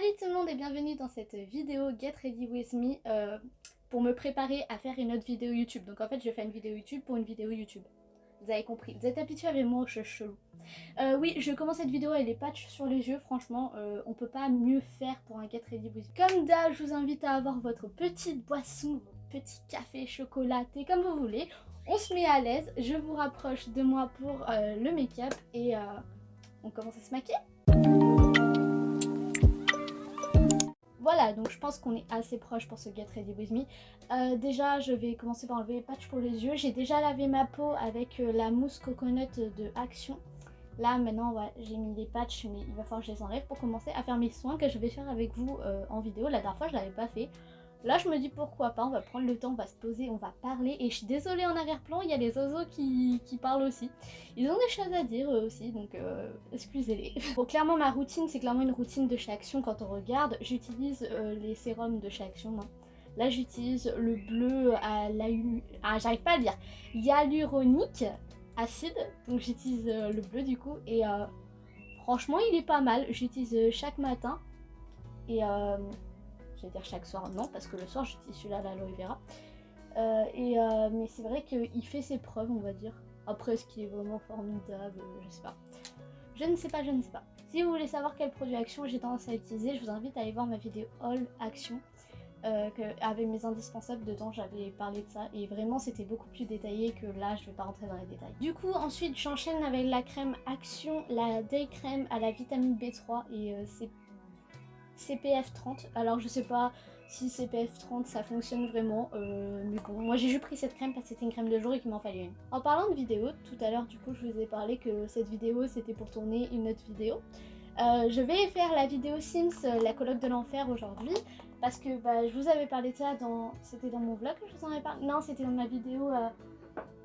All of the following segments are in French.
Salut tout le monde et bienvenue dans cette vidéo Get Ready With Me pour me préparer à faire une autre vidéo YouTube. Donc en fait je fais une vidéo YouTube pour une vidéo YouTube. Vous avez compris, vous êtes habitués avec moi, je suis chelou. Oui, je commence cette vidéo avec les patchs sur les yeux, franchement, on peut pas mieux faire pour un Get Ready With Me. Comme d'hab, je vous invite à avoir votre petite boisson, votre petit café, chocolat, thé, comme vous voulez. On se met à l'aise, je vous rapproche de moi pour le make-up et on commence à se maquiller. Voilà, donc je pense qu'on est assez proche pour ce Get Ready With Me. Déjà, je vais commencer par enlever les patchs pour les yeux. J'ai déjà lavé ma peau avec la mousse coconut de Action. Là, maintenant, ouais, j'ai mis les patchs, mais il va falloir que je les enlève pour commencer à faire mes soins que je vais faire avec vous en vidéo. La dernière fois, je l'avais pas fait. Là, je me dis pourquoi pas, on va prendre le temps, on va se poser, on va parler. Et je suis désolée, en arrière-plan, il y a les oiseaux qui parlent aussi. Ils ont des choses à dire eux aussi, donc excusez-les. Bon, clairement, ma routine, c'est clairement une routine de chez Action quand on regarde. J'utilise les sérums de chez Action, moi. Là, j'utilise le bleu à j'arrive pas à le dire. Hyaluronique acide, donc j'utilise le bleu du coup. Et franchement, il est pas mal. J'utilise chaque matin. Et je vais dire chaque soir, non, parce que le soir j'utilise celui-là, l'aloe vera. Mais c'est vrai qu'il fait ses preuves, on va dire. Après, est-ce qu'il est vraiment formidable, je sais pas. Je ne sais pas, je ne sais pas. Si vous voulez savoir quel produit Action j'ai tendance à utiliser, je vous invite à aller voir ma vidéo All Action. Avec mes indispensables dedans, j'avais parlé de ça et vraiment c'était beaucoup plus détaillé que là, je vais pas rentrer dans les détails. Du coup, ensuite j'enchaîne avec la crème Action, la Day Crème à la vitamine B3 et c'est CPF 30. Alors je sais pas si CPF 30 ça fonctionne vraiment, mais bon, moi j'ai juste pris cette crème parce que c'était une crème de jour et qu'il m'en fallait une. En parlant de vidéo, tout à l'heure du coup je vous ai parlé que cette vidéo c'était pour tourner une autre vidéo. Je vais faire la vidéo Sims, la coloc de l'enfer aujourd'hui, parce que bah, je vous avais parlé de ça c'était dans mon vlog que je vous en avais parlé. Non, c'était dans ma vidéo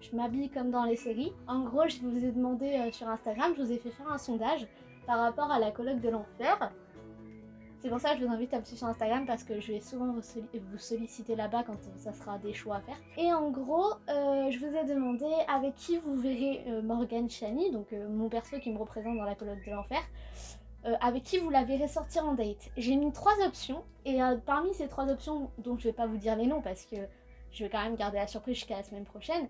je m'habille comme dans les séries. En gros, je vous ai demandé sur Instagram, je vous ai fait faire un sondage par rapport à la coloc de l'enfer. C'est pour ça que je vous invite à me suivre sur Instagram parce que je vais souvent vous solliciter là-bas quand ça sera des choix à faire. Et en gros, je vous ai demandé avec qui vous verrez Morgane Shani, donc mon perso qui me représente dans la coloc de l'enfer, avec qui vous la verrez sortir en date. J'ai mis 3 options et parmi ces 3 options, dont je vais pas vous dire les noms parce que je vais quand même garder la surprise jusqu'à la semaine prochaine,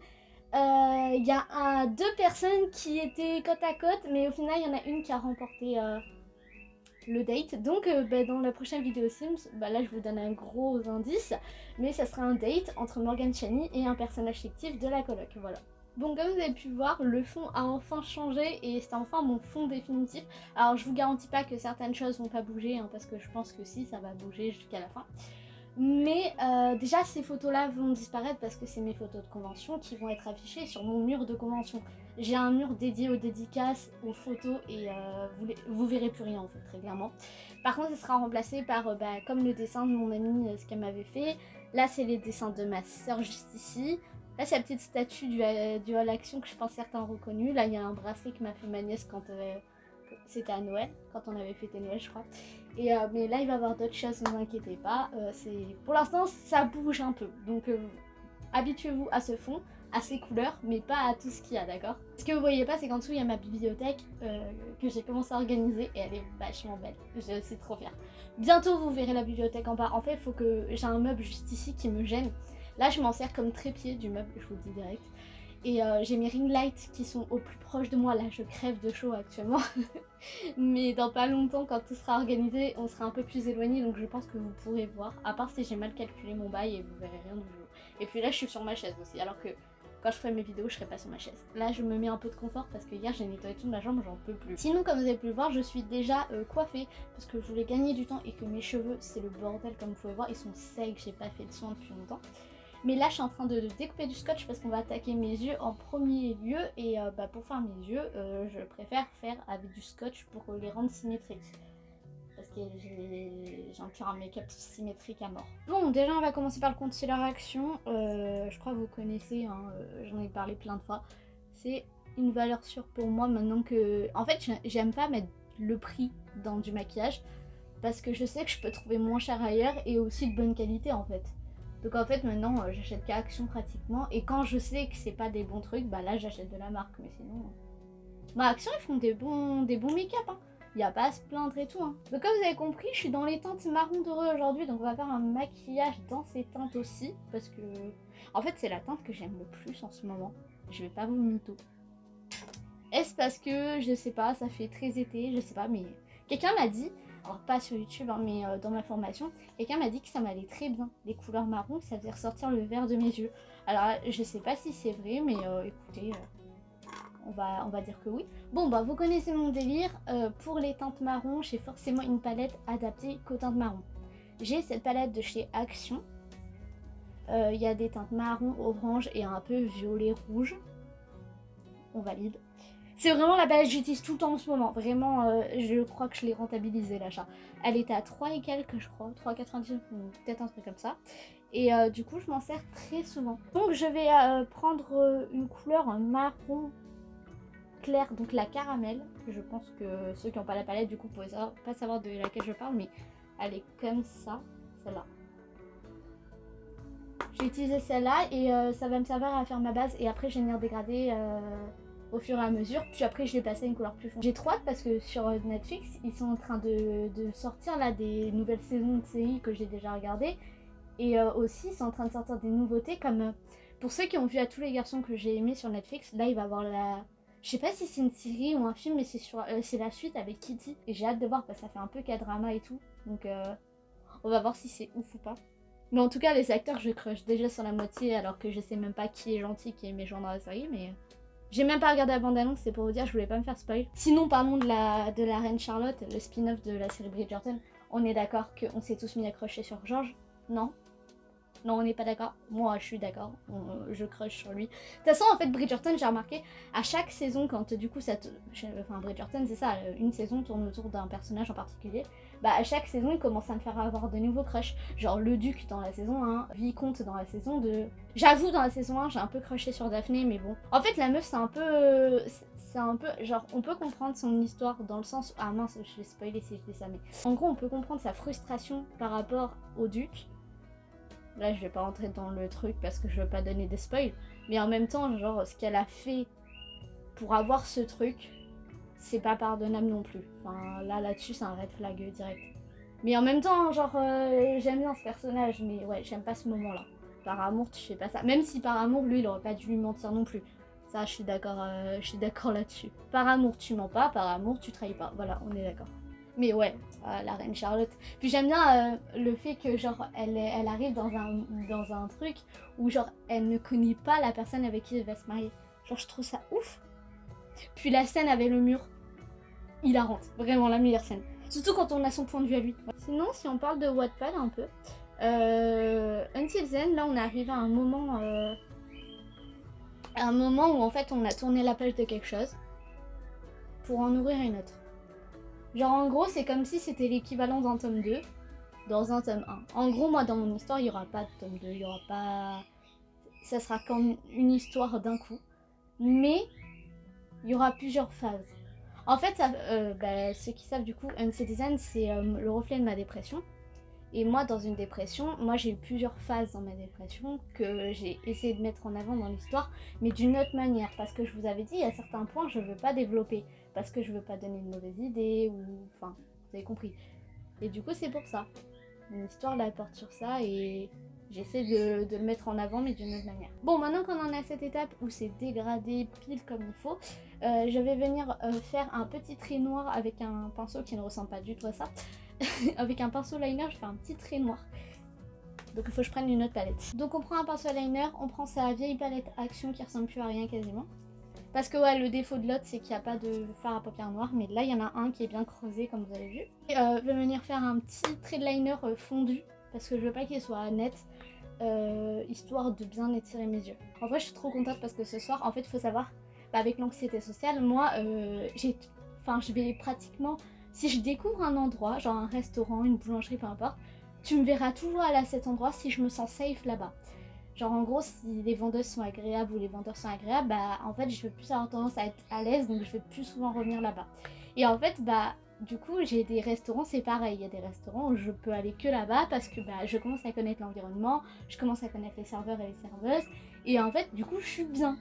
il y a 2 personnes qui étaient côte à côte, mais au final il y en a une qui a remporté le date. Donc dans la prochaine vidéo Sims, là je vous donne un gros indice, mais ça sera un date entre Morgane Shani et un personnage fictif de la coloc, voilà. Bon, comme vous avez pu voir, le fond a enfin changé et c'est enfin mon fond définitif. Alors je vous garantis pas que certaines choses vont pas bouger, parce que je pense que si, ça va bouger jusqu'à la fin. Mais déjà ces photos là vont disparaître parce que c'est mes photos de convention qui vont être affichées sur mon mur de convention. J'ai un mur dédié aux dédicaces, aux photos et vous verrez plus rien en fait, très clairement. Par contre, ça sera remplacé par comme le dessin de mon amie, ce qu'elle m'avait fait. Là, c'est les dessins de ma soeur juste ici. Là, c'est la petite statue du All Action que je pense certains ont reconnu. Là, il y a un bracelet que m'a fait ma nièce quand c'était à Noël, quand on avait fêté Noël, je crois. Et mais là, il va y avoir d'autres choses, ne vous inquiétez pas. Pour l'instant, ça bouge un peu. Donc, habituez-vous à ce fond, à ces couleurs, mais pas à tout ce qu'il y a, d'accord? Ce que vous voyez pas, c'est qu'en dessous, il y a ma bibliothèque que j'ai commencé à organiser et elle est vachement belle. Je suis trop fière. Bientôt, vous verrez la bibliothèque en bas. En fait, il faut que j'ai un meuble juste ici qui me gêne. Là, je m'en sers comme trépied du meuble, je vous le dis direct. Et j'ai mes ring lights qui sont au plus proche de moi. Là, je crève de chaud actuellement. Mais dans pas longtemps, quand tout sera organisé, on sera un peu plus éloigné. Donc je pense que vous pourrez voir. À part si j'ai mal calculé mon bail et vous verrez rien du tout. Et puis là, je suis sur ma chaise aussi. Alors que quand je ferai mes vidéos, je serai pas sur ma chaise. Là, je me mets un peu de confort parce que hier, j'ai nettoyé toute ma jambe, j'en peux plus. Sinon, comme vous avez pu le voir, je suis déjà coiffée parce que je voulais gagner du temps et que mes cheveux, c'est le bordel comme vous pouvez voir. Ils sont secs, j'ai pas fait de soin depuis longtemps. Mais là, je suis en train de découper du scotch parce qu'on va attaquer mes yeux en premier lieu. Et pour faire mes yeux, je préfère faire avec du scotch pour les rendre symétriques. Parce que j'ai un cœur en make-up symétrique à mort. Bon, déjà, on va commencer par le concealer Action. Je crois que vous connaissez, j'en ai parlé plein de fois. C'est une valeur sûre pour moi maintenant que... En fait, j'aime pas mettre le prix dans du maquillage. Parce que je sais que je peux trouver moins cher ailleurs et aussi de bonne qualité en fait. Donc en fait maintenant j'achète qu'à Action pratiquement et quand je sais que c'est pas des bons trucs, là j'achète de la marque mais sinon... Action ils font des bons make-up Il n'y a pas à se plaindre et tout. Hein. Donc comme vous avez compris, je suis dans les teintes marron doré aujourd'hui. Donc on va faire un maquillage dans ces teintes aussi. Parce que en fait c'est la teinte que j'aime le plus en ce moment. Je vais pas vous mytho. Est-ce parce que, je sais pas, ça fait très été, je sais pas, mais quelqu'un m'a dit, alors pas sur YouTube, hein, mais dans ma formation, quelqu'un m'a dit que ça m'allait très bien, les couleurs marron, ça faisait ressortir le vert de mes yeux. Alors je sais pas si c'est vrai, mais écoutez, on va dire que oui. Bon bah vous connaissez mon délire, pour les teintes marron, j'ai forcément une palette adaptée qu'aux teintes marron. J'ai cette palette de chez Action, il y a des teintes marron, orange et un peu violet rouge. On valide. C'est vraiment la palette que j'utilise tout le temps en ce moment. Vraiment, je crois que je l'ai rentabilisé l'achat. Elle était à 3 et quelques, je crois. 3,99 ou peut-être un truc comme ça. Et du coup, je m'en sers très souvent. Donc, je vais prendre une couleur marron clair, donc la caramel. Je pense que ceux qui n'ont pas la palette, du coup, ne pourraient pas savoir de laquelle je parle. Mais elle est comme ça, celle-là. J'ai utilisé celle-là et ça va me servir à faire ma base. Et après, je vais venir dégrader au fur et à mesure, puis après je l'ai passé à une couleur plus foncée. J'ai trop hâte parce que sur Netflix, ils sont en train de sortir là des nouvelles saisons de séries que j'ai déjà regardées. Et aussi, ils sont en train de sortir des nouveautés comme, pour ceux qui ont vu À tous les garçons que j'ai aimé sur Netflix, là il va y avoir la... Je sais pas si c'est une série ou un film, mais c'est la suite avec Kitty. Et j'ai hâte de voir parce que ça fait un peu K-drama et tout. Donc on va voir si c'est ouf ou pas. Mais en tout cas, les acteurs, je crush déjà sur la moitié alors que je sais même pas qui est gentil, qui est méchant dans la série, mais... J'ai même pas regardé la bande-annonce, c'est pour vous dire, je voulais pas me faire spoil. Sinon, parlons de la reine Charlotte, le spin-off de la série Bridgerton. On est d'accord qu'on s'est tous mis à crocher sur George? Non? Non, on n'est pas d'accord? Moi, je suis d'accord. Je crush sur lui. De toute façon, en fait, Bridgerton, j'ai remarqué, à chaque saison, quand du coup, enfin, Bridgerton, c'est ça, une saison tourne autour d'un personnage en particulier. Bah, à chaque saison, il commence à me faire avoir de nouveaux crushs. Genre le duc dans la saison 1, Vicomte dans la saison 2. J'avoue, dans la saison 1, j'ai un peu crushé sur Daphné, mais bon. En fait, la meuf, c'est un peu... C'est un peu... Genre, on peut comprendre son histoire dans le sens... Ah mince, je vais spoiler si je dis ça, mais... En gros, on peut comprendre sa frustration par rapport au duc. Là, je vais pas rentrer dans le truc parce que je veux pas donner des spoils. Mais en même temps, genre, ce qu'elle a fait pour avoir ce truc, c'est pas pardonnable non plus. Enfin, là-dessus, c'est un red flag direct. Mais en même temps, genre, j'aime bien ce personnage, mais ouais, j'aime pas ce moment-là. Par amour, tu fais pas ça. Même si par amour, lui, il aurait pas dû lui mentir non plus. Ça, je suis d'accord là-dessus. Par amour, tu mens pas, par amour, tu trahis pas. Voilà, on est d'accord. Mais ouais, la reine Charlotte. Puis j'aime bien le fait que genre elle arrive dans un truc où genre elle ne connaît pas la personne avec qui elle va se marier. Genre je trouve ça ouf. Puis la scène avec le mur, hilarante, vraiment la meilleure scène. Surtout quand on a son point de vue à lui. Sinon, si on parle de Wattpad un peu, Until Then, là on est arrivé à un moment où en fait on a tourné la page de quelque chose pour en ouvrir une autre. Genre en gros c'est comme si c'était l'équivalent d'un tome 2 dans un tome 1. En gros moi dans mon histoire il n'y aura pas de tome 2, il n'y aura pas... Ça sera comme une histoire d'un coup. Mais il y aura plusieurs phases. En fait ça, ceux qui savent du coup, Uncitizen c'est le reflet de ma dépression. Et moi dans une dépression, moi j'ai eu plusieurs phases dans ma dépression que j'ai essayé de mettre en avant dans l'histoire, mais d'une autre manière. Parce que je vous avais dit, à certains points je veux pas développer. Parce que je veux pas donner de mauvaises idées, ou... Enfin, vous avez compris. Et du coup, c'est pour ça. Mon histoire la porte sur ça et j'essaie de le mettre en avant, mais d'une autre manière. Bon, maintenant qu'on en est à cette étape où c'est dégradé pile comme il faut, je vais venir faire un petit trait noir avec un pinceau qui ne ressemble pas du tout à ça. Avec un pinceau liner, je fais un petit trait noir. Donc il faut que je prenne une autre palette. Donc on prend un pinceau liner, on prend sa vieille palette Action qui ressemble plus à rien quasiment. Parce que ouais, le défaut de l'autre, c'est qu'il n'y a pas de fard à paupières noires. Mais là, il y en a un qui est bien creusé, comme vous avez vu. Et je vais venir faire un petit trait de liner fondu. Parce que je veux pas qu'il soit net. Histoire de bien étirer mes yeux. En vrai, je suis trop contente parce que ce soir, en fait, il faut savoir, avec l'anxiété sociale, moi, je vais pratiquement... Si je découvre un endroit, genre un restaurant, une boulangerie, peu importe, tu me verras toujours aller à cet endroit si je me sens safe là-bas. Genre en gros, si les vendeuses sont agréables ou les vendeurs sont agréables, bah en fait je vais plus avoir tendance à être à l'aise, donc je vais plus souvent revenir là-bas. Et en fait, bah du coup j'ai des restaurants, c'est pareil, il y a des restaurants où je peux aller que là-bas parce que bah je commence à connaître l'environnement, je commence à connaître les serveurs et les serveuses, et en fait du coup je suis bien.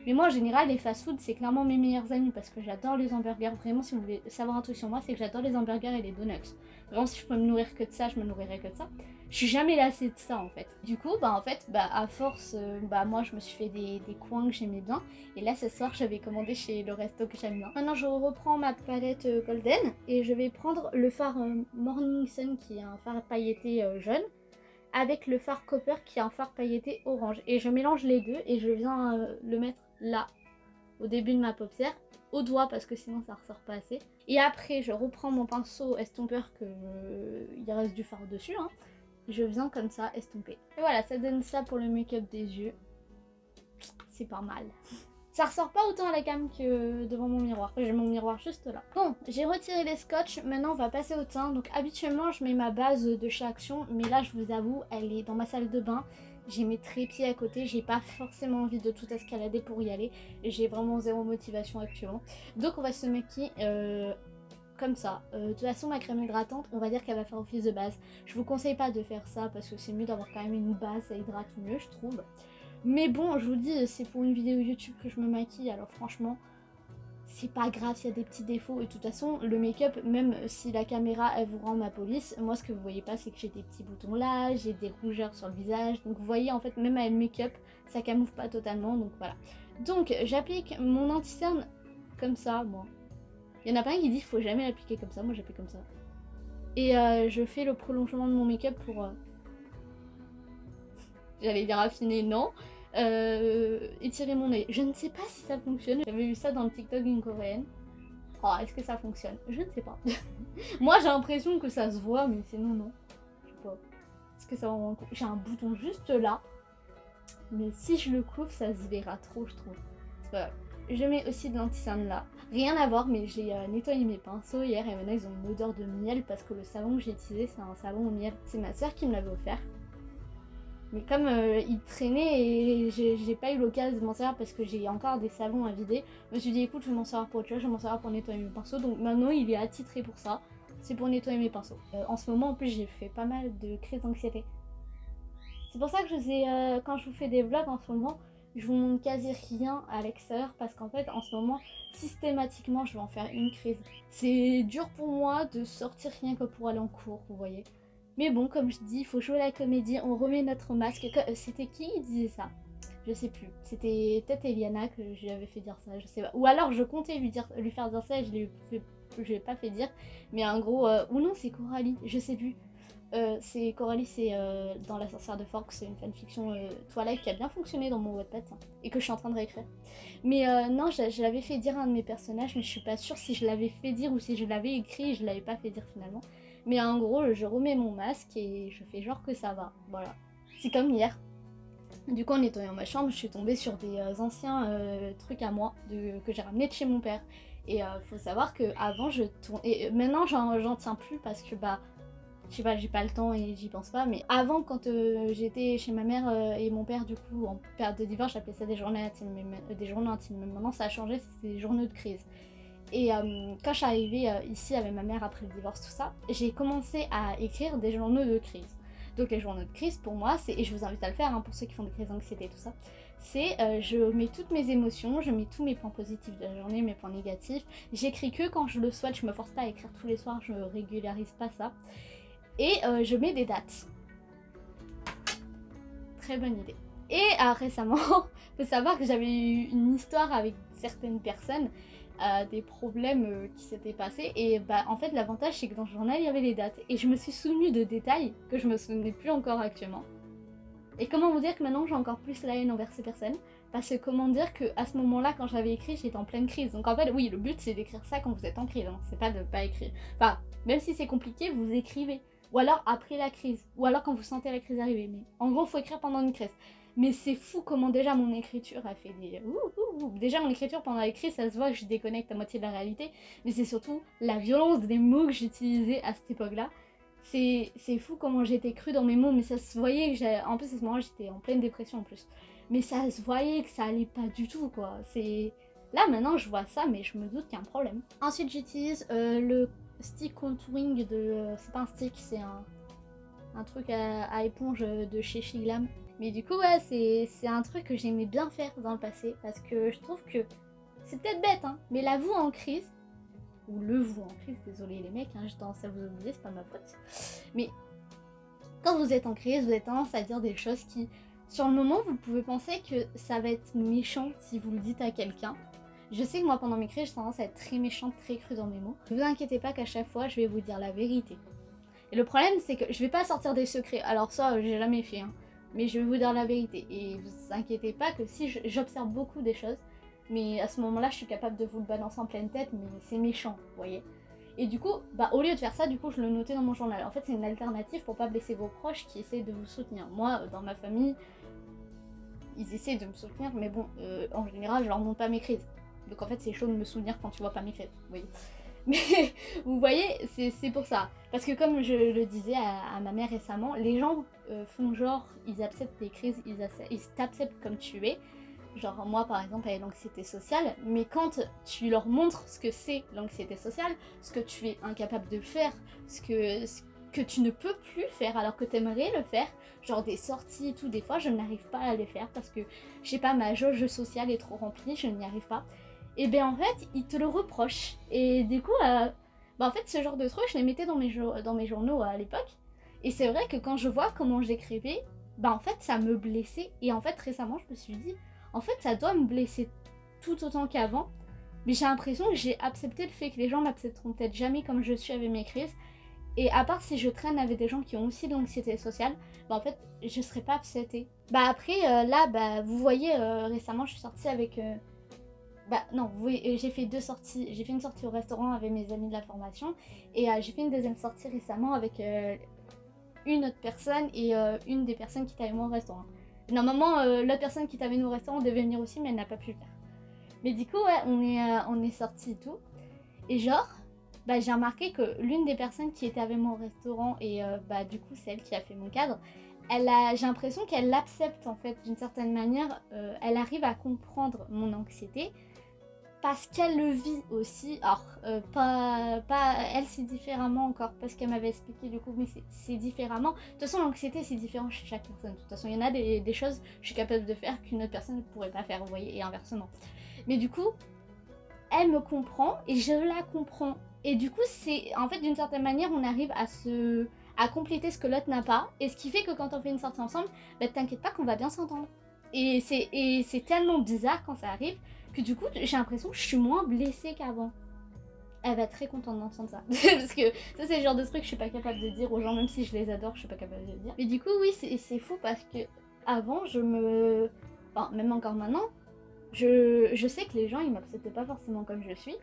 Mais moi en général les fast-food c'est clairement mes meilleurs amis parce que j'adore les hamburgers. Vraiment si vous voulez savoir un truc sur moi c'est que j'adore les hamburgers et les donuts. Vraiment si je peux me nourrir que de ça je me nourrirai que de ça. Je suis jamais lassée de ça en fait. Du coup à force moi je me suis fait des coins que j'aimais bien. Et là ce soir j'avais commandé chez le resto que j'aime bien. Maintenant je reprends ma palette golden et je vais prendre le fard Morning Sun qui est un fard pailleté jaune avec le fard Copper qui est un fard pailleté orange. Et je mélange les deux et je viens le mettre là, au début de ma paupière, au doigt parce que sinon ça ressort pas assez. Et après je reprends mon pinceau estompeur que il reste du fard dessus. Hein. Je viens comme ça estomper. Et voilà, ça donne ça pour le make-up des yeux. C'est pas mal. Ça ressort pas autant à la cam que devant mon miroir. J'ai mon miroir juste là. Bon, j'ai retiré les scotch. Maintenant, on va passer au teint. Donc, habituellement, je mets ma base de chez Action. Mais là, je vous avoue, elle est dans ma salle de bain. J'ai mes trépieds à côté. J'ai pas forcément envie de tout escalader pour y aller. J'ai vraiment zéro motivation actuellement. Donc, on va se maquiller comme ça. De toute façon, ma crème hydratante, on va dire qu'elle va faire office de base. Je vous conseille pas de faire ça parce que c'est mieux d'avoir quand même une base. Ça hydrate mieux, je trouve. Mais bon, je vous dis, c'est pour une vidéo YouTube que je me maquille, alors franchement, c'est pas grave s'il y a des petits défauts. Et de toute façon, le make-up, même si la caméra, elle vous rend ma police, moi ce que vous voyez pas, c'est que j'ai des petits boutons là, j'ai des rougeurs sur le visage. Donc vous voyez, en fait, même avec le make-up, ça camoufle pas totalement, donc voilà. Donc, j'applique mon anti-cerne comme ça, bon. Il y en a pas un qui dit qu'il faut jamais l'appliquer comme ça, moi j'applique comme ça. Et je fais le prolongement de mon make-up pour... J'allais dire affiner, non. Étirer mon nez. Je ne sais pas si ça fonctionne. J'avais vu ça dans le TikTok d'une coréenne. Oh, est-ce que ça fonctionne? Je ne sais pas. Moi, j'ai l'impression que ça se voit, mais sinon, non. Je sais pas. Est-ce que ça va... J'ai un bouton juste là. Mais si je le couvre, ça se verra trop, je trouve. C'est pas grave. Je mets aussi de l'anti-cerne là. Rien à voir, mais j'ai nettoyé mes pinceaux hier et maintenant ils ont une odeur de miel parce que le savon que j'ai utilisé, c'est un savon au miel. C'est ma soeur qui me l'avait offert. Mais comme il traînait et j'ai pas eu l'occasion de m'en servir parce que j'ai encore des savons à vider, je me suis dit écoute je vais m'en servir pour autre chose, je vais m'en servir pour nettoyer mes pinceaux. Donc maintenant il est attitré pour ça, c'est pour nettoyer mes pinceaux. En ce moment en plus j'ai fait pas mal de crises d'anxiété. C'est pour ça que quand je vous fais des vlogs en ce moment, je vous montre quasi rien à l'extérieur parce qu'en fait en ce moment systématiquement je vais en faire une crise. C'est dur pour moi de sortir rien que pour aller en cours, vous voyez. Mais bon, comme je dis, il faut jouer la comédie, on remet notre masque. C'était qui disait ça? Je sais plus. C'était peut-être Eliana que je lui avais fait dire ça, je sais pas. Ou alors je comptais lui faire dire ça et je l'ai pas fait dire. Mais en gros, ou non, c'est Coralie, je sais plus. C'est Coralie, c'est dans La sorcière de Forks, c'est une fanfiction Twilight qui a bien fonctionné dans mon Wattpad et que je suis en train de réécrire. Mais non, je l'avais fait dire à un de mes personnages, mais je suis pas sûre si je l'avais fait dire ou si je l'avais écrit et je l'avais pas fait dire finalement. Mais en gros, je remets mon masque et je fais genre que ça va. Voilà. C'est comme hier. Du coup, en nettoyant ma chambre, je suis tombée sur des anciens trucs à moi que j'ai ramenés de chez mon père. Et faut savoir que avant je tourne. Et maintenant, j'en tiens plus parce que je sais pas, j'ai pas le temps et j'y pense pas. Mais avant, quand j'étais chez ma mère et mon père, du coup, en période de divorce, j'appelais ça des journées intimes. Des journées intimes. Mais maintenant, ça a changé, c'est des journées de crise. Et quand je suis arrivée ici avec ma mère après le divorce, tout ça, j'ai commencé à écrire des journaux de crise. Donc les journaux de crise pour moi, c'est, et je vous invite à le faire hein, pour ceux qui font des crises d'anxiété et tout ça, c'est je mets toutes mes émotions, je mets tous mes points positifs de la journée, mes points négatifs. J'écris que quand je le souhaite, je me force pas à écrire tous les soirs, je régularise pas ça. Et je mets des dates. Très bonne idée. Et récemment, faut savoir que j'avais eu une histoire avec certaines personnes, des problèmes qui s'étaient passés. Et en fait, l'avantage, c'est que dans le journal, il y avait les dates. Et je me suis souvenue de détails que je me souvenais plus encore actuellement. Et comment vous dire que maintenant, j'ai encore plus la haine envers ces personnes. Parce que comment dire qu'à ce moment-là, quand j'avais écrit, j'étais en pleine crise. Donc en fait, oui, le but, c'est d'écrire ça quand vous êtes en crise. Hein. C'est pas de pas écrire. Enfin, même si c'est compliqué, vous écrivez. Ou alors après la crise. Ou alors quand vous sentez la crise arriver. Mais en gros, faut écrire pendant une crise. Mais c'est fou comment déjà mon écriture a fait des... Déjà mon écriture pendant la crise, ça se voit que je déconnecte à moitié de la réalité. Mais c'est surtout la violence des mots que j'utilisais à cette époque-là. C'est fou comment j'étais crue dans mes mots, mais ça se voyait que j'ai... En plus à ce moment-là, j'étais en pleine dépression en plus. Mais ça se voyait que ça allait pas du tout quoi. C'est... Là maintenant je vois ça, mais je me doute qu'il y a un problème. Ensuite j'utilise le stick contouring de... c'est pas un stick, c'est un... un truc à éponge de chez Shiglam. Mais du coup, ouais, c'est un truc que j'aimais bien faire dans le passé, parce que je trouve que c'est peut-être bête, hein, mais la vous en crise, ou le vous en crise, désolé les mecs, hein, j'ai tendance à vous oublier, c'est pas ma faute, mais quand vous êtes en crise, vous avez tendance à dire des choses qui, sur le moment, vous pouvez penser que ça va être méchant si vous le dites à quelqu'un. Je sais que moi, pendant mes crises, j'ai tendance à être très méchante, très crue dans mes mots. Ne vous inquiétez pas qu'à chaque fois, je vais vous dire la vérité. Et le problème, c'est que je vais pas sortir des secrets. Alors ça, j'ai jamais fait, hein. Mais je vais vous dire la vérité. Et vous inquiétez pas que si j'observe beaucoup des choses, mais à ce moment-là, je suis capable de vous le balancer en pleine tête, mais c'est méchant, vous voyez. Et du coup, au lieu de faire ça, du coup, je le notais dans mon journal. En fait, c'est une alternative pour pas blesser vos proches qui essaient de vous soutenir. Moi, dans ma famille, ils essaient de me soutenir, mais bon, en général, je leur montre pas mes crises. Donc en fait, c'est chaud de me soutenir quand tu vois pas mes crises, vous voyez. Mais vous voyez, c'est pour ça. Parce que comme je le disais à ma mère récemment, les gens font genre, ils acceptent tes crises, ils t'acceptent comme tu es. Genre moi par exemple avec l'anxiété sociale, mais quand tu leur montres ce que c'est l'anxiété sociale, ce que tu es incapable de faire, ce que tu ne peux plus faire alors que tu aimerais le faire, genre des sorties et tout, des fois je n'arrive pas à les faire parce que je sais pas, ma jauge sociale est trop remplie, je n'y arrive pas. Et bien en fait ils te le reprochent. Et du coup, en fait ce genre de trucs je les mettais dans mes journaux à l'époque. Et c'est vrai que quand je vois comment j'écrivais, en fait ça me blessait. Et en fait récemment je me suis dit, en fait, ça doit me blesser tout autant qu'avant, mais j'ai l'impression que j'ai accepté le fait que les gens m'accepteront peut-être jamais comme je suis avec mes crises. Et à part si je traîne avec des gens qui ont aussi de l'anxiété sociale, en fait, je serais pas acceptée. Après, là, vous voyez, récemment, je suis sortie avec... non, j'ai fait 2 sorties. J'ai fait une sortie au restaurant avec mes amis de la formation, et j'ai fait une deuxième sortie récemment avec une autre personne et une des personnes qui étaient avec moi au restaurant. Normalement, l'autre personne qui était avec nous au restaurant devait venir aussi, mais elle n'a pas pu le faire. Mais du coup, ouais, on est sortis et tout. Et genre, j'ai remarqué que l'une des personnes qui était avec moi au restaurant, et du coup, c'est elle qui a fait mon cadre, j'ai l'impression qu'elle l'accepte en fait d'une certaine manière. Elle arrive à comprendre mon anxiété parce qu'elle le vit aussi. Alors, pas elle, c'est différemment encore, parce qu'elle m'avait expliqué du coup, mais c'est différemment. De toute façon, l'anxiété, c'est différent chez chaque personne. De toute façon, il y en a des choses que je suis capable de faire qu'une autre personne ne pourrait pas faire, vous voyez, et inversement. Mais du coup, elle me comprend et je la comprends. Et du coup, c'est en fait d'une certaine manière, on arrive à compléter ce que l'autre n'a pas. Et ce qui fait que quand on fait une sortie ensemble, t'inquiète pas qu'on va bien s'entendre. Et c'est tellement bizarre quand ça arrive que du coup, j'ai l'impression que je suis moins blessée qu'avant. Elle va être très contente d'entendre ça. Parce que ça, c'est le genre de truc que je suis pas capable de dire aux gens, même si je les adore, je suis pas capable de le dire. Mais du coup, oui, c'est fou parce que avant, même encore maintenant, je sais que les gens, ils m'acceptaient pas forcément comme je suis.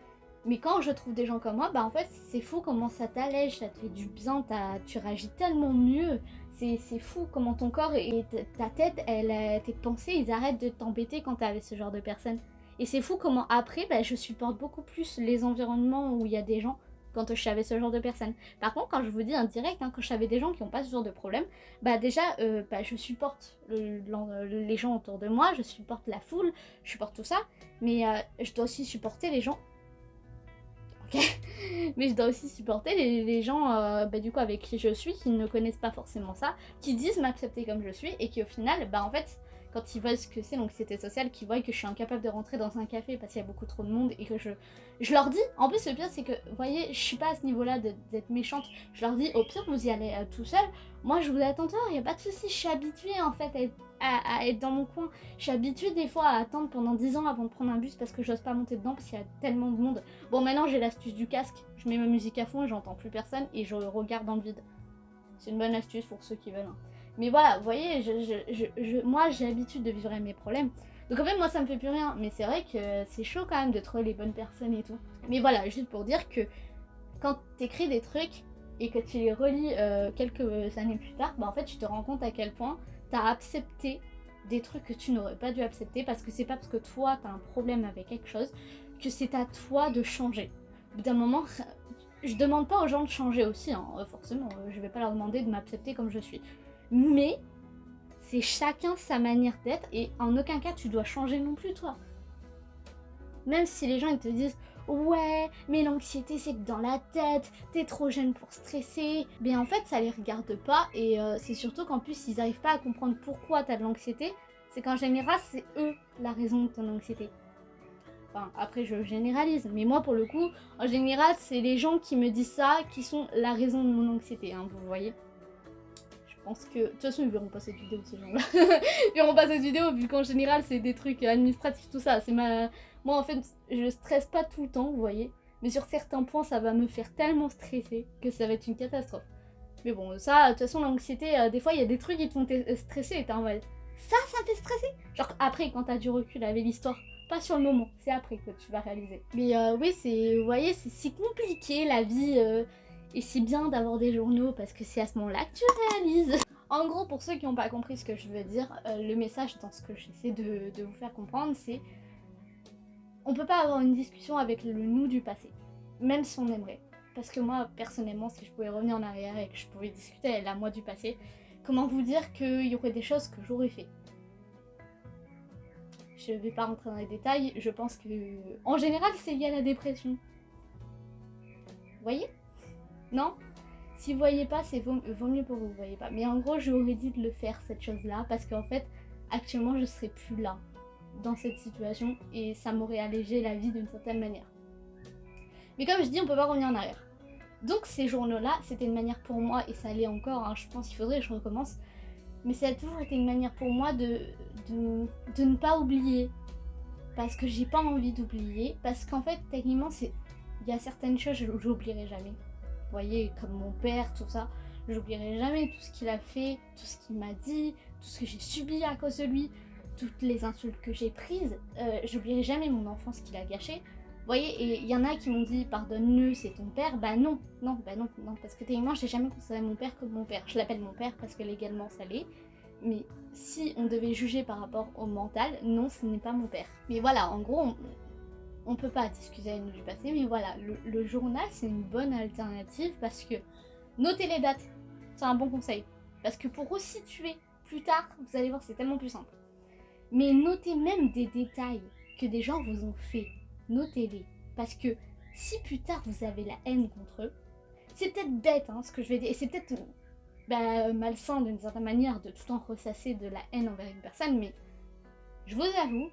Mais quand je trouve des gens comme moi, en fait, c'est fou comment ça t'allège, ça te fait du bien, tu réagis tellement mieux. C'est fou comment ton corps et ta tête, tes pensées, ils arrêtent de t'embêter quand t'es avec ce genre de personnes. Et c'est fou comment après, je supporte beaucoup plus les environnements où il y a des gens quand je suis avec ce genre de personnes. Par contre, quand je vous dis en direct, quand je suis avec des gens qui n'ont pas ce genre de problème, déjà, je supporte les gens autour de moi, je supporte la foule, je supporte tout ça, mais je dois aussi supporter les gens. Ok. Mais je dois aussi supporter les gens du coup avec qui je suis, qui ne connaissent pas forcément ça, qui disent m'accepter comme je suis, et qui au final, en fait, quand ils voient ce que c'est l'anxiété sociale, qui voient que je suis incapable de rentrer dans un café parce qu'il y a beaucoup trop de monde et que je leur dis, en plus le pire c'est que, vous voyez, je suis pas à ce niveau-là d'être méchante, je leur dis, au pire vous y allez tout seul, moi je vous attends dehors, y a pas de soucis, je suis habituée en fait à être dans mon coin, je suis habituée des fois à attendre pendant 10 ans avant de prendre un bus parce que j'ose pas monter dedans parce qu'il y a tellement de monde. Bon, maintenant j'ai l'astuce du casque, je mets ma musique à fond et j'entends plus personne et je regarde dans le vide. C'est une bonne astuce pour ceux qui veulent. Hein. Mais voilà, vous voyez, moi j'ai l'habitude de vivre avec mes problèmes. Donc en fait, moi ça me fait plus rien. Mais c'est vrai que c'est chaud quand même de trouver les bonnes personnes et tout. Mais voilà, juste pour dire que quand t'écris des trucs et que tu les relis quelques années plus tard, en fait tu te rends compte à quel point t'as accepté des trucs que tu n'aurais pas dû accepter, parce que c'est pas parce que toi t'as un problème avec quelque chose que c'est à toi de changer. Au bout d'un moment, je demande pas aux gens de changer aussi, hein, forcément, je vais pas leur demander de m'accepter comme je suis. Mais c'est chacun sa manière d'être, et en aucun cas tu dois changer non plus toi. Même si les gens ils te disent ouais, mais l'anxiété c'est que dans la tête, t'es trop jeune pour stresser. Mais en fait, ça les regarde pas et c'est surtout qu'en plus, ils arrivent pas à comprendre pourquoi t'as de l'anxiété. C'est qu'en général, c'est eux la raison de ton anxiété. Enfin, après, je généralise, mais moi, pour le coup, en général, c'est les gens qui me disent ça qui sont la raison de mon anxiété, hein, vous voyez. Je pense que... De toute façon, ils verront pas cette vidéo, ces gens-là. Ils verront pas cette vidéo, vu qu'en général, c'est des trucs administratifs, tout ça. C'est ma... Moi, en fait, je stresse pas tout le temps, vous voyez. Mais sur certains points, ça va me faire tellement stresser que ça va être une catastrophe. Mais bon, ça, de toute façon, l'anxiété, des fois, il y a des trucs qui te font stresser et t'es en mode... Ça me fait stresser. Genre, après, quand t'as du recul avec l'histoire. Pas sur le moment, c'est après que tu vas réaliser. Mais oui, c'est, vous voyez, c'est si compliqué la vie et c'est bien d'avoir des journaux parce que c'est à ce moment-là que tu réalises. En gros, pour ceux qui n'ont pas compris ce que je veux dire, le message dans ce que j'essaie de vous faire comprendre, c'est on peut pas avoir une discussion avec le nous du passé, même si on aimerait. Parce que moi, personnellement, si je pouvais revenir en arrière et que je pouvais discuter avec la moi du passé, comment vous dire qu'il y aurait des choses que j'aurais fait. Je vais pas rentrer dans les détails, je pense que... En général, c'est lié à la dépression. Vous voyez? Non? Si vous voyez pas, c'est vaut mieux pour vous, vous voyez pas. Mais en gros, j'aurais dit de le faire, cette chose-là, parce qu'en fait, actuellement, je serais plus là, dans cette situation, et ça m'aurait allégé la vie d'une certaine manière. Mais comme je dis, on peut pas revenir en arrière. Donc ces journaux-là, c'était une manière pour moi, et ça l'est encore, hein, je pense qu'il faudrait que je recommence, mais ça a toujours été une manière pour moi de ne pas oublier. Parce que j'ai pas envie d'oublier. Parce qu'en fait, techniquement, il y a certaines choses que j'oublierai jamais. Vous voyez, comme mon père, tout ça. J'oublierai jamais tout ce qu'il a fait, tout ce qu'il m'a dit, tout ce que j'ai subi à cause de lui, toutes les insultes que j'ai prises. J'oublierai jamais mon enfance qu'il a gâchée. Vous voyez, et il y en a qui m'ont dit pardonne-le, c'est ton père. Bah non, parce que techniquement, j'ai jamais considéré mon père comme mon père. Je l'appelle mon père parce que légalement ça l'est. Mais si on devait juger par rapport au mental, non, ce n'est pas mon père. Mais voilà, en gros, on peut pas discuter avec nous du passé, mais voilà, le journal, c'est une bonne alternative parce que notez les dates, c'est un bon conseil. Parce que pour resituer plus tard, vous allez voir, c'est tellement plus simple. Mais notez même des détails que des gens vous ont fait. Notez-les. Parce que si plus tard vous avez la haine contre eux, c'est peut-être bête hein, ce que je vais dire, et c'est peut-être malsain d'une certaine manière de tout le temps ressasser de la haine envers une personne, mais je vous avoue,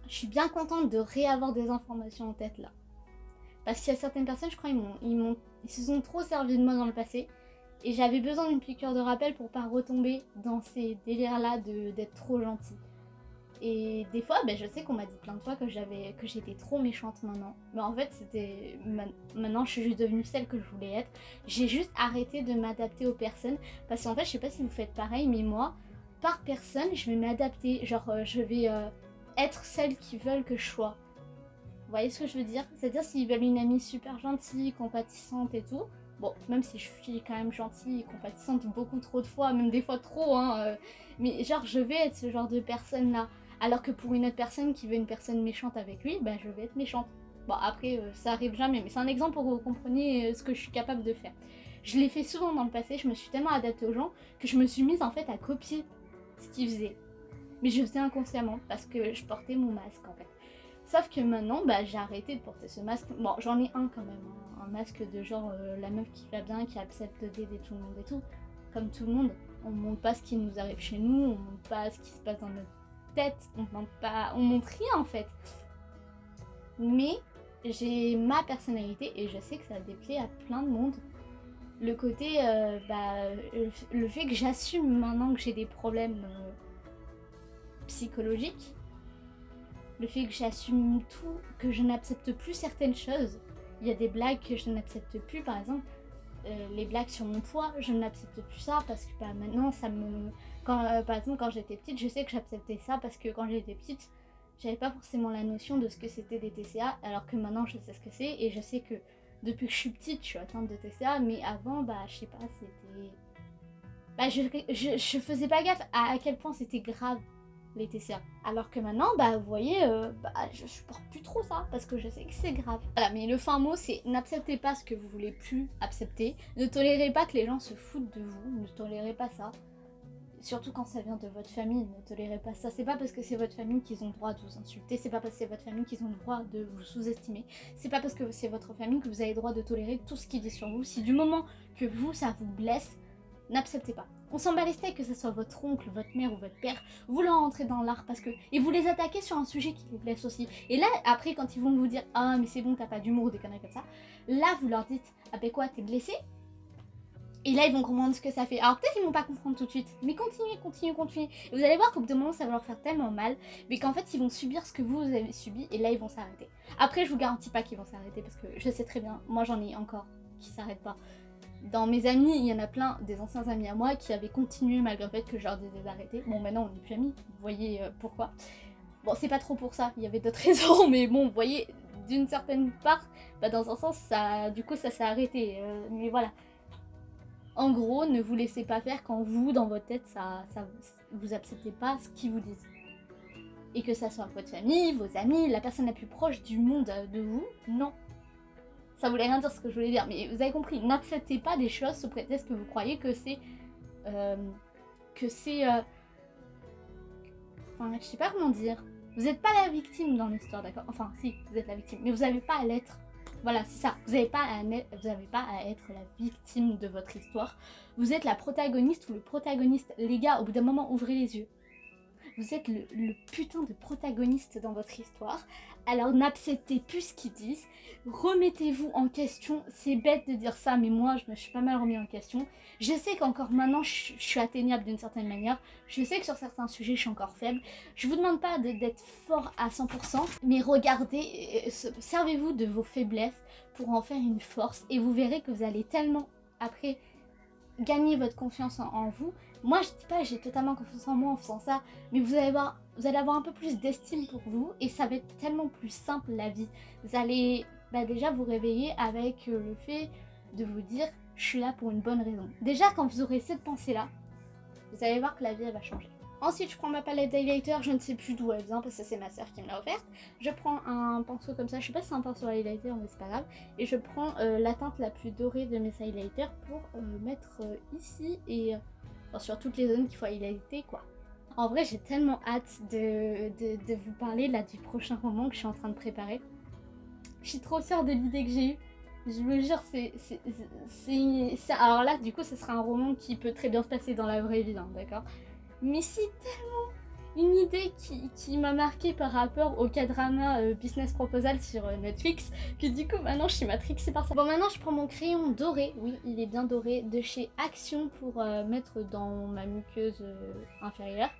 je suis bien contente de réavoir des informations en tête là. Parce qu'il y a certaines personnes, je crois, ils se sont trop servis de moi dans le passé, et j'avais besoin d'une piqûre de rappel pour pas retomber dans ces délires là d'être trop gentille. Et des fois, je sais qu'on m'a dit plein de fois que j'étais trop méchante maintenant. Mais en fait, c'était... Maintenant, je suis juste devenue celle que je voulais être. J'ai juste arrêté de m'adapter aux personnes. Parce qu'en fait, je sais pas si vous faites pareil, mais moi, par personne, je vais m'adapter. Genre, je vais être celle qu'ils veulent que je sois. Vous voyez ce que je veux dire? C'est-à-dire, s'ils veulent une amie super gentille, compatissante et tout... Bon, même si je suis quand même gentille et compatissante beaucoup trop de fois, même des fois trop, hein. Mais genre, je vais être ce genre de personne-là. Alors que pour une autre personne qui veut une personne méchante avec lui, je vais être méchante. Bon, après, ça arrive jamais, mais c'est un exemple pour que vous compreniez ce que je suis capable de faire. Je l'ai fait souvent dans le passé, je me suis tellement adaptée aux gens que je me suis mise en fait à copier ce qu'ils faisaient. Mais je faisais inconsciemment parce que je portais mon masque en fait. Sauf que maintenant, j'ai arrêté de porter ce masque. Bon, j'en ai un quand même, hein. Un masque de genre la meuf qui va bien, qui accepte d'aider tout le monde et tout. Comme tout le monde, on montre pas ce qui nous arrive chez nous, on montre pas ce qui se passe dans notre tête, on montre rien en fait. Mais j'ai ma personnalité et je sais que ça déplaît à plein de monde. Le côté, le fait que j'assume maintenant que j'ai des problèmes psychologiques, le fait que j'assume tout, que je n'accepte plus certaines choses. Il y a des blagues que je n'accepte plus, par exemple. Les blagues sur mon poids, je n'accepte plus ça parce que maintenant ça me... par exemple quand j'étais petite, je sais que j'acceptais ça parce que quand j'étais petite, j'avais pas forcément la notion de ce que c'était des TCA, alors que maintenant je sais ce que c'est et je sais que depuis que je suis petite, je suis atteinte de TCA, mais avant, je sais pas, c'était... je faisais pas gaffe à quel point c'était grave les TCA. Alors que maintenant, vous voyez, je supporte plus trop ça, parce que je sais que c'est grave. Voilà, mais le fin mot, c'est n'acceptez pas ce que vous voulez plus accepter. Ne tolérez pas que les gens se foutent de vous, ne tolérez pas ça. Surtout quand ça vient de votre famille, ne tolérez pas ça. C'est pas parce que c'est votre famille qu'ils ont le droit de vous insulter, c'est pas parce que c'est votre famille qu'ils ont le droit de vous sous-estimer, c'est pas parce que c'est votre famille que vous avez le droit de tolérer tout ce qu'ils disent sur vous. Si du moment que vous, ça vous blesse, n'acceptez pas. On s'en bat les steaks que ce soit votre oncle, votre mère ou votre père, vous leur entrez dans l'art parce que... Et vous les attaquez sur un sujet qui les blesse aussi. Et là, après, quand ils vont vous dire « Ah, mais c'est bon, t'as pas d'humour » ou des conneries comme ça, là, vous leur dites « Ah ben quoi, t'es blessé ?» Et là, ils vont comprendre ce que ça fait. Alors peut-être qu'ils vont pas comprendre tout de suite, mais continuez. Et vous allez voir qu'au bout d'un moment, ça va leur faire tellement mal, mais qu'en fait, ils vont subir ce que vous avez subi, et là, ils vont s'arrêter. Après, je vous garantis pas qu'ils vont s'arrêter, parce que je sais très bien, moi j'en ai encore qui s'arrêtent pas. Dans mes amis, il y en a plein, des anciens amis à moi, qui avaient continué malgré le fait que je leur disais d'arrêter. Bon, maintenant, on n'est plus amis, vous voyez pourquoi. Bon, c'est pas trop pour ça, il y avait d'autres raisons, mais bon, vous voyez, d'une certaine part, bah, dans un sens, ça, du coup, ça s'est arrêté. Mais voilà. En gros, ne vous laissez pas faire quand vous, dans votre tête, vous acceptez pas ce qu'ils vous disent. Et que ça soit votre famille, vos amis, la personne la plus proche du monde de vous, non. Ça voulait rien dire ce que je voulais dire, mais vous avez compris, n'acceptez pas des choses sous prétexte que vous croyez que c'est... Enfin, je sais pas comment dire. Vous n'êtes pas la victime dans l'histoire, d'accord? Enfin, si, vous êtes la victime, mais vous n'avez pas à l'être. Voilà, c'est ça. Vous n'avez pas à être la victime de votre histoire. Vous êtes la protagoniste ou le protagoniste. Les gars, au bout d'un moment, ouvrez les yeux. Vous êtes le putain de protagoniste dans votre histoire. Alors n'acceptez plus ce qu'ils disent. Remettez-vous en question. C'est bête de dire ça, mais moi, je me suis pas mal remis en question. Je sais qu'encore maintenant, je suis atteignable d'une certaine manière. Je sais que sur certains sujets, je suis encore faible. Je vous demande pas d'être fort à 100%, mais regardez, servez-vous de vos faiblesses pour en faire une force. Et vous verrez que vous allez tellement, après, gagner votre confiance en vous. Moi, je dis pas j'ai totalement confiance en moi en faisant ça, mais vous allez avoir un peu plus d'estime pour vous et ça va être tellement plus simple la vie. Vous allez déjà vous réveiller avec le fait de vous dire je suis là pour une bonne raison. Déjà, quand vous aurez cette pensée-là, vous allez voir que la vie elle va changer. Ensuite, je prends ma palette d'highlighter, je ne sais plus d'où elle vient parce que c'est ma soeur qui me l'a offerte. Je prends un pinceau comme ça, je sais pas si c'est un pinceau highlighter mais c'est pas grave. Et je prends la teinte la plus dorée de mes highlighters pour mettre ici et enfin, sur toutes les zones qu'il faut highlighter quoi. En vrai, j'ai tellement hâte de vous parler là du prochain roman que je suis en train de préparer. Je suis trop fière de l'idée que j'ai eue. Je vous jure, alors là, du coup, ce sera un roman qui peut très bien se passer dans la vraie vie, hein, d'accord? Mais c'est tellement une idée qui m'a marquée par rapport au K-drama Business Proposal sur Netflix, que du coup maintenant je suis matrixée par ça. Bon, maintenant je prends mon crayon doré, oui il est bien doré, de chez Action pour mettre dans ma muqueuse inférieure.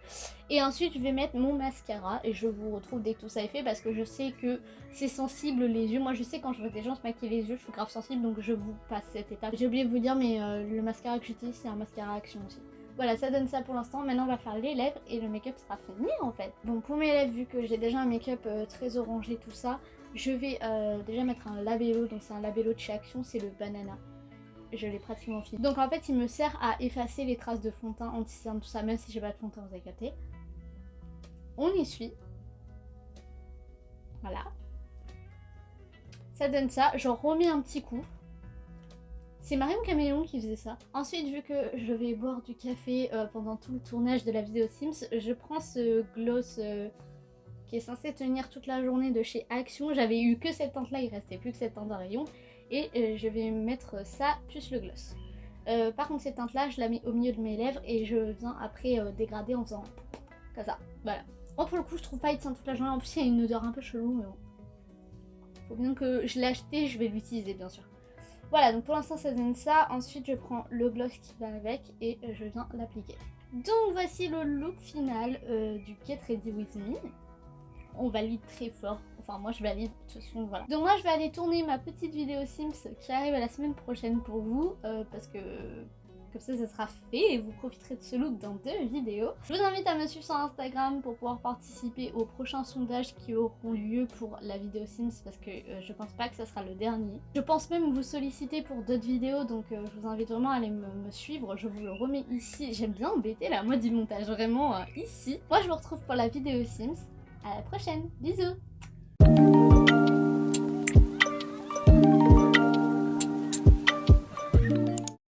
Et ensuite je vais mettre mon mascara et je vous retrouve dès que tout ça est fait parce que je sais que c'est sensible les yeux. Moi je sais quand je vois des gens se maquiller les yeux, je suis grave sensible donc je vous passe cette étape. J'ai oublié de vous dire mais le mascara que j'utilise c'est un mascara Action aussi. Voilà, ça donne ça pour l'instant. Maintenant, on va faire les lèvres et le make-up sera fini en fait. Bon, pour mes lèvres, vu que j'ai déjà un make-up très orangé, tout ça, je vais déjà mettre un labello. Donc, c'est un labello de chez Action, c'est le Banana. Je l'ai pratiquement fini. Donc, en fait, il me sert à effacer les traces de fond de teint, anti-cerne, tout ça, même si j'ai pas de fond de teint, vous avez capté. On essuie. Voilà. Ça donne ça. J'en remets un petit coup. C'est Marion Caméléon qui faisait ça. Ensuite, vu que je vais boire du café pendant tout le tournage de la vidéo Sims, je prends ce gloss qui est censé tenir toute la journée de chez Action. J'avais eu que cette teinte là, il restait plus que cette teinte en rayon. Et je vais mettre ça plus le gloss. Par contre, cette teinte là, je la mets au milieu de mes lèvres et je viens après dégrader en faisant comme ça. Voilà. Bon, pour le coup, je trouve pas il tient toute la journée. En plus, il y a une odeur un peu chelou, mais bon. Faut bien que je l'ai acheté, je vais l'utiliser bien sûr. Voilà, donc pour l'instant ça donne ça. Ensuite je prends le gloss qui va avec et je viens l'appliquer. Donc voici le look final du Get Ready With Me. On valide très fort. Enfin moi je valide de toute façon, voilà. Donc moi je vais aller tourner ma petite vidéo Sims qui arrive la semaine prochaine pour vous. Parce que comme ça sera fait et vous profiterez de ce look dans 2 vidéos. Je vous invite à me suivre sur Instagram pour pouvoir participer aux prochains sondages qui auront lieu pour la vidéo Sims parce que je pense pas que ça sera le dernier. Je pense même vous solliciter pour d'autres vidéos donc je vous invite vraiment à aller me suivre. Je vous le remets ici. J'aime bien embêter la moi du montage vraiment ici. Moi je vous retrouve pour la vidéo Sims. À la prochaine. Bisous.